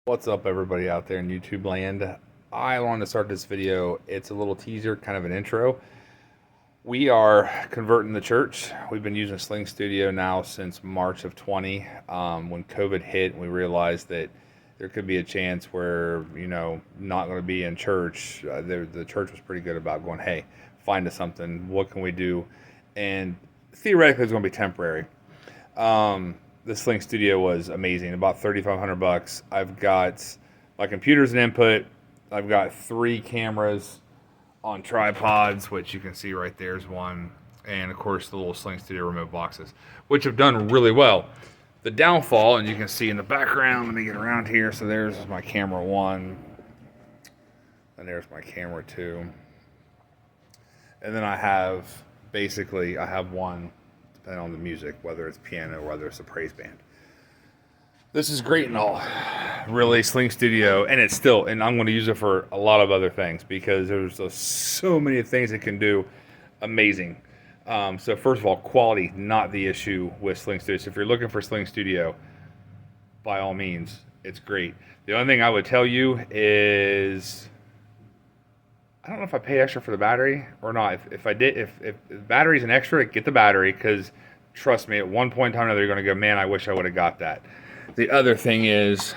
What's up, everybody out there in YouTube land? I wanted to start this video. It's a little teaser, kind of an intro. We are converting the church. We've been using Sling Studio now since March of 20. When COVID hit, we realized that there could be a chance where, not going to be in church. The church was pretty good about going, hey, find us something. What can we do? And theoretically, it's going to be temporary. The Sling Studio was amazing. About $3,500. I've got my computer's an input. I've got 3 cameras on tripods, which you can see right there's one, and of course the little Sling Studio remote boxes, which have done really well. The downfall, and you can see in the background, let me get around here. So there's my camera 1, and there's my camera 2, and then I have one depending on the music, whether it's piano or whether it's a praise band. This is great and all, really, Sling Studio, and I'm going to use it for a lot of other things because there's so many things it can do. Amazing. So first of all, quality, not the issue with Sling Studio. So if you're looking for Sling Studio, by all means, it's great. The only thing I would tell you is, I don't know if I pay extra for the battery or not. If the battery's an extra, get the battery, because trust me, at one point in time or another, you're going to go, man, I wish I would have got that. The other thing is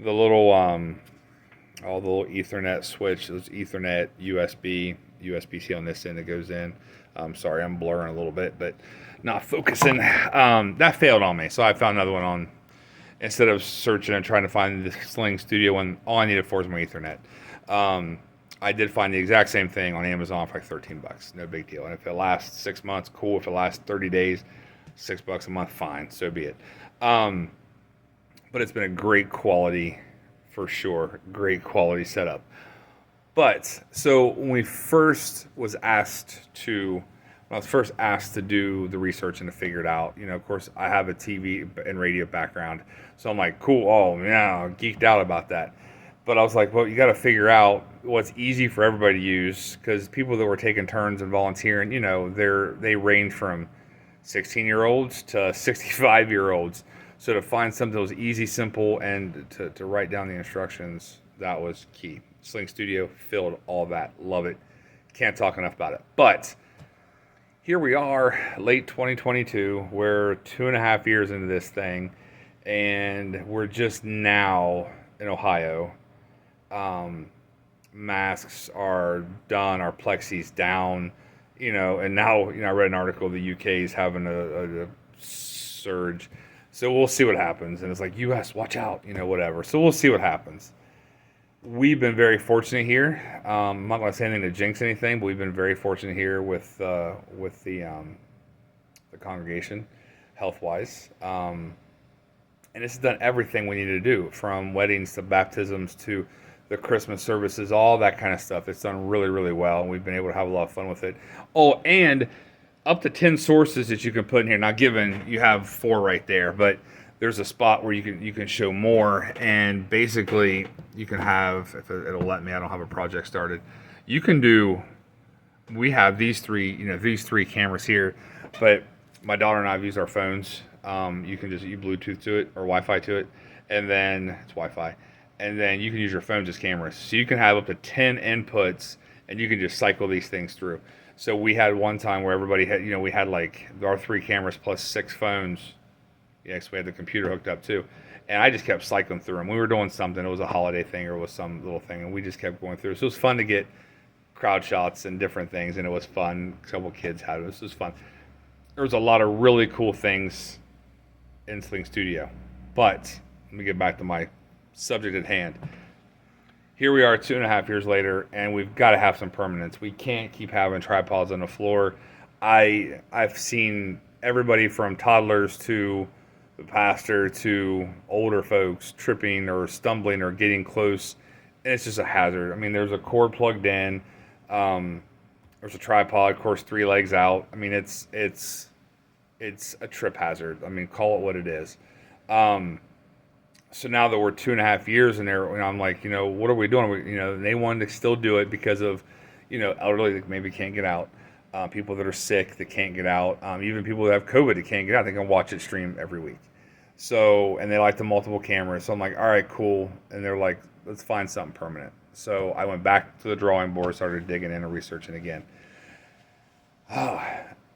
the little all the little Ethernet switch. There's Ethernet, USB-C on this end that goes in. Sorry, I'm blurring a little bit, but not focusing. That failed on me, so I found another one on. Instead of searching and trying to find the Sling Studio one, all I needed for was my Ethernet. I did find the exact same thing on Amazon for like $13. No big deal. And if it lasts 6 months, cool. If it lasts 30 days, $6 a month, fine. So be it. But it's been a great quality, for sure. Great quality setup. But so when I was first asked to do the research and to figure it out, of course, I have a TV and radio background. So I'm like, cool. Oh, yeah, geeked out about that. But I was like, well, you got to figure out what's easy for everybody to use, because people that were taking turns and volunteering, they range from 16-year-olds to 65-year-olds. So to find something that was easy, simple, and to write down the instructions, that was key. Sling Studio filled all that. Love it. Can't talk enough about it. But here we are, late 2022. We're 2.5 years into this thing, and we're just now in Ohio. Masks are done, our plexi's down, and now, I read an article, the UK is having a surge. So we'll see what happens. And it's like, US, watch out, whatever. So we'll see what happens. We've been very fortunate here. I'm not going to say anything to jinx anything, but we've been very fortunate here with the congregation, health-wise. And it's done everything we need to do, from weddings to baptisms to the Christmas services, all that kind of stuff. It's done really, really well, and we've been able to have a lot of fun with it. Oh, and up to 10 sources that you can put in here. Now, given you have 4 right there, but there's a spot where you can show more, and basically you can have, if it'll let me, I don't have a project started. You can do. We have these 3 cameras here, but my daughter and I have used our phones. You can just Bluetooth to it or Wi-Fi to it, and then it's Wi-Fi, and then you can use your phone as cameras. So you can have up to 10 inputs, and you can just cycle these things through. So we had one time where everybody had, we had like our 3 cameras plus 6 phones. Yes, we had the computer hooked up too, and I just kept cycling through them. We were doing something; it was a holiday thing or it was some little thing, and we just kept going through. So it was fun to get crowd shots and different things, and it was fun. A couple kids had it. This was fun. There was a lot of really cool things in Sling Studio. But let me get back to my subject at hand. Here we are 2.5 years later, and we've got to have some permanence. We can't keep having tripods on the floor. I've seen everybody from toddlers to the pastor to older folks tripping or stumbling or getting close, and it's just a hazard. I mean, there's a cord plugged in. There's a tripod, of course, 3 legs out. I mean, it's a trip hazard. I mean, call it what it is. So now that we're 2.5 years in there, I'm like, what are we doing? They wanted to still do it because of, elderly that maybe can't get out. People that are sick that can't get out, even people that have COVID that can't get out, they can watch it stream every week. So, and they like the multiple cameras. So I'm like, all right, cool. And they're like, let's find something permanent. So I went back to the drawing board, started digging in and researching again.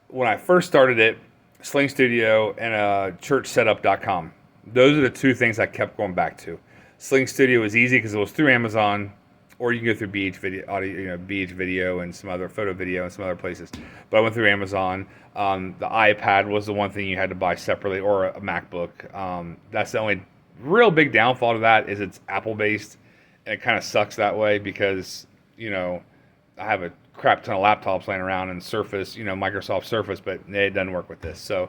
When I first started it, Sling Studio and churchsetup.com. Those are the two things I kept going back to. Sling Studio was easy because it was through Amazon, or you can go through BH Video, audio, BH Video and some other photo video and some other places. But I went through Amazon. The iPad was the one thing you had to buy separately, or a MacBook. That's the only real big downfall to that is it's Apple based, and it kind of sucks that way because I have a crap ton of laptops laying around and Surface, Microsoft Surface, but it doesn't work with this. So,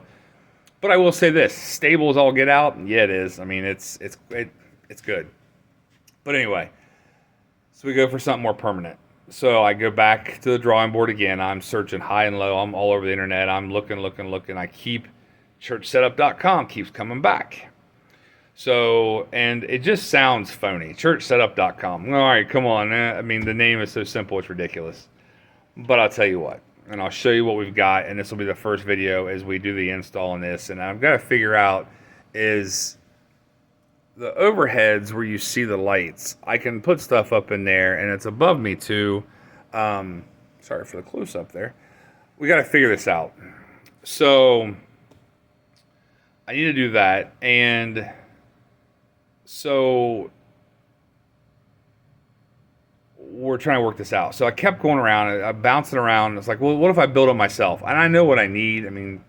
but I will say this: stable as all get out. Yeah, it is. I mean, it's good. But anyway. So we go for something more permanent. So I go back to the drawing board again. I'm searching high and low. I'm all over the internet. I'm looking. I keep churchsetup.com keeps coming back. So, and it just sounds phony. Churchsetup.com. All right, come on. I mean, the name is so simple, it's ridiculous. But I'll tell you what, and I'll show you what we've got. And this will be the first video as we do the install on this. And I've got to figure out is the overheads where you see the lights, I can put stuff up in there, and it's above me too. Sorry for the close up there. We got to figure this out. So I need to do that, and so we're trying to work this out. So I kept going around, I'm bouncing around. It's like, well, what if I build it myself? And I know what I need. I mean,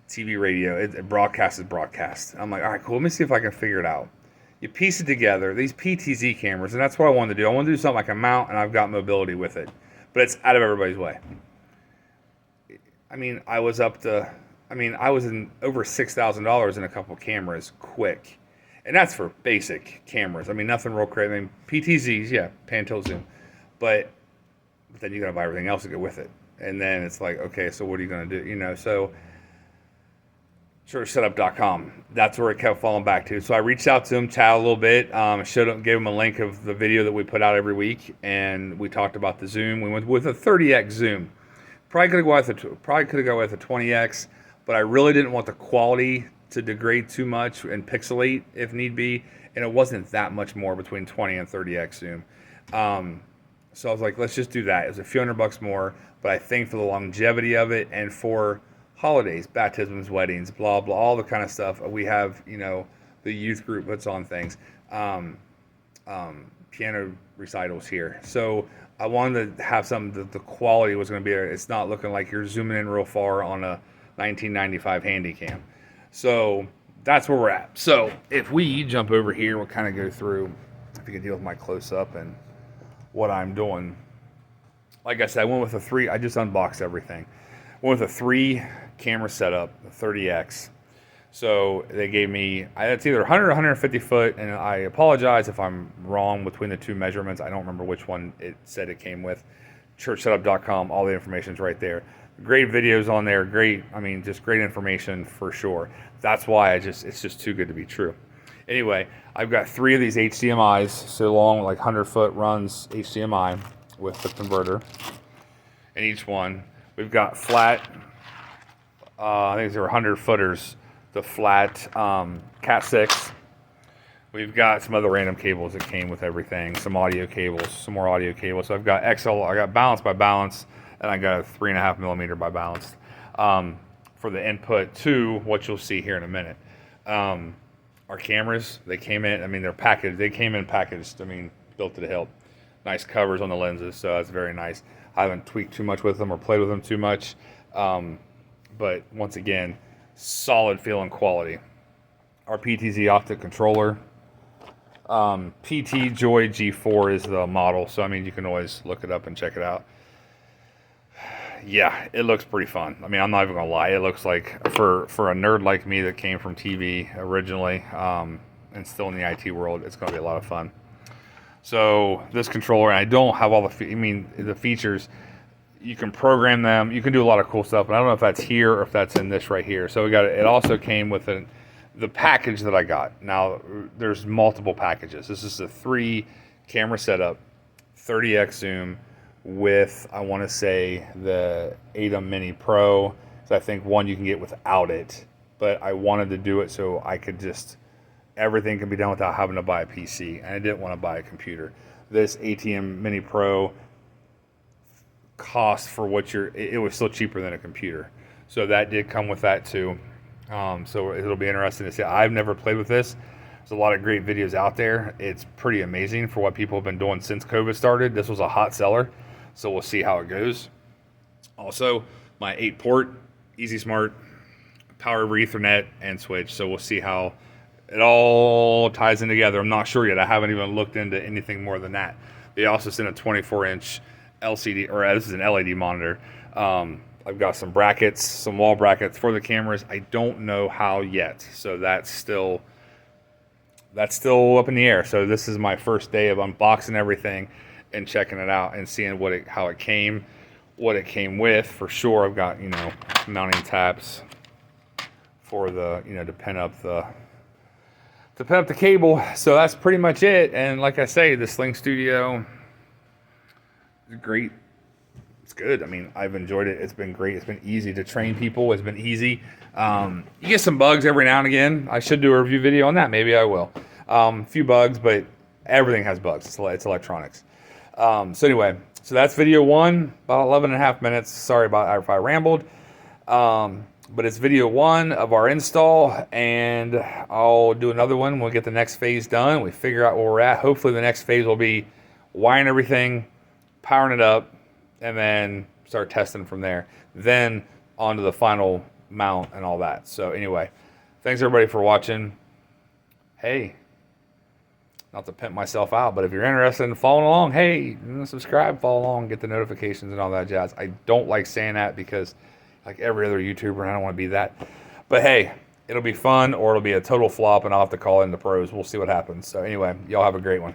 TV, radio, it broadcast is broadcast. I'm like, all right, cool. Let me see if I can figure it out. You piece it together, these PTZ cameras, and that's what I wanted to do. I want to do something I can mount, and I've got mobility with it. But it's out of everybody's way. I mean, I was in over $6,000 in a couple cameras quick. And that's for basic cameras. I mean, nothing real crazy. I mean, PTZs, yeah, pan, tilt, zoom. But then you got to buy everything else to go with it. And then it's like, okay, so what are you going to do? So churchsetup.com. That's where it kept falling back to. So I reached out to him, chatted a little bit, gave him a link of the video that we put out every week, and we talked about the zoom. We went with a 30x zoom. Probably could have gone with a 20x, but I really didn't want the quality to degrade too much and pixelate if need be, and it wasn't that much more between 20 and 30x zoom. So I was like, let's just do that. It was a few $100 more, but I think for the longevity of it and for holidays, baptisms, weddings, blah, blah, all the kind of stuff. We have, the youth group puts on things, piano recitals here. So I wanted to have something that the quality was going to be there. It's not looking like you're zooming in real far on a 1995 Handycam. So that's where we're at. So if we jump over here, we'll kind of go through, if you can deal with my close-up and what I'm doing. Like I said, I went with a 3, I just unboxed everything. Went with a 3 camera setup, the 30X. So they gave me, it's either 100 or 150 foot, and I apologize if I'm wrong between the two measurements. I don't remember which one it said it came with. Churchsetup.com, all the information's right there. Great videos on there, just great information for sure. That's why it's just too good to be true. Anyway, I've got 3 of these HDMIs, so long, like 100 foot runs HDMI with the converter in each one. We've got flat, I think these are 100 footers, the flat Cat 6. We've got some other random cables that came with everything, some audio cables, some more audio cables. So I've got I got balance by balance, and I got a 3.5 millimeter by balance for the input to what you'll see here in a minute. Our cameras, they came in, they're packaged. They came in packaged, built to the hilt. Nice covers on the lenses, so that's very nice. I haven't tweaked too much with them or played with them too much. But once again, solid feeling quality. Our PTZ optic controller. PT Joy G4 is the model, so you can always look it up and check it out. Yeah, it looks pretty fun. I'm not even gonna lie, it looks like for a nerd like me that came from TV originally, and still in the IT world, it's gonna be a lot of fun. So this controller, and I don't have all the features. You can program them. You can do a lot of cool stuff, but I don't know if that's here or if that's in this right here. So it also came with the package that I got. Now, there's multiple packages. This is a 3 camera setup, 30x zoom with, I want to say, the ATEM Mini Pro. So I think one you can get without it, but I wanted to do it so I could just, everything can be done without having to buy a PC, and I didn't want to buy a computer. This ATM Mini Pro cost for what it was still cheaper than a computer. So that did come with that too. So it'll be interesting to see. I've never played with this. There's a lot of great videos out there. It's pretty amazing for what people have been doing since COVID started. This was a hot seller, so we'll see how it goes. Also, my 8-port, Easy Smart, power over Ethernet, and switch. So we'll see how it all ties in together. I'm not sure yet. I haven't even looked into anything more than that. They also sent a 24-inch LCD, or this is an LED monitor. I've got some brackets, some wall brackets for the cameras. I don't know how yet, so that's still up in the air. So this is my first day of unboxing everything and checking it out and seeing how it came, what it came with. For sure, I've got, mounting tabs for the, to pin up the cable. So that's pretty much it. And like I say, the Sling Studio is great. It's good. I mean, I've enjoyed it. It's been great. It's been easy to train people. It's been easy. You get some bugs every now and again. I should do a review video on that. Maybe I will. A few bugs, but everything has bugs. It's electronics. So anyway, so that's video 1, about 11.5 minutes. Sorry about if I rambled. But it's video 1 of our install, and I'll do another one when we get the next phase done. We figure out where we're at. Hopefully the next phase will be wiring everything, powering it up, and then start testing from there. Then on to the final mount and all that. So anyway, thanks everybody for watching. Hey, not to pimp myself out, but if you're interested in following along, hey, subscribe, follow along, get the notifications and all that jazz. I don't like saying that because like every other YouTuber, I don't want to be that. But hey, it'll be fun or it'll be a total flop and I'll have to call in the pros. We'll see what happens. So anyway, y'all have a great one.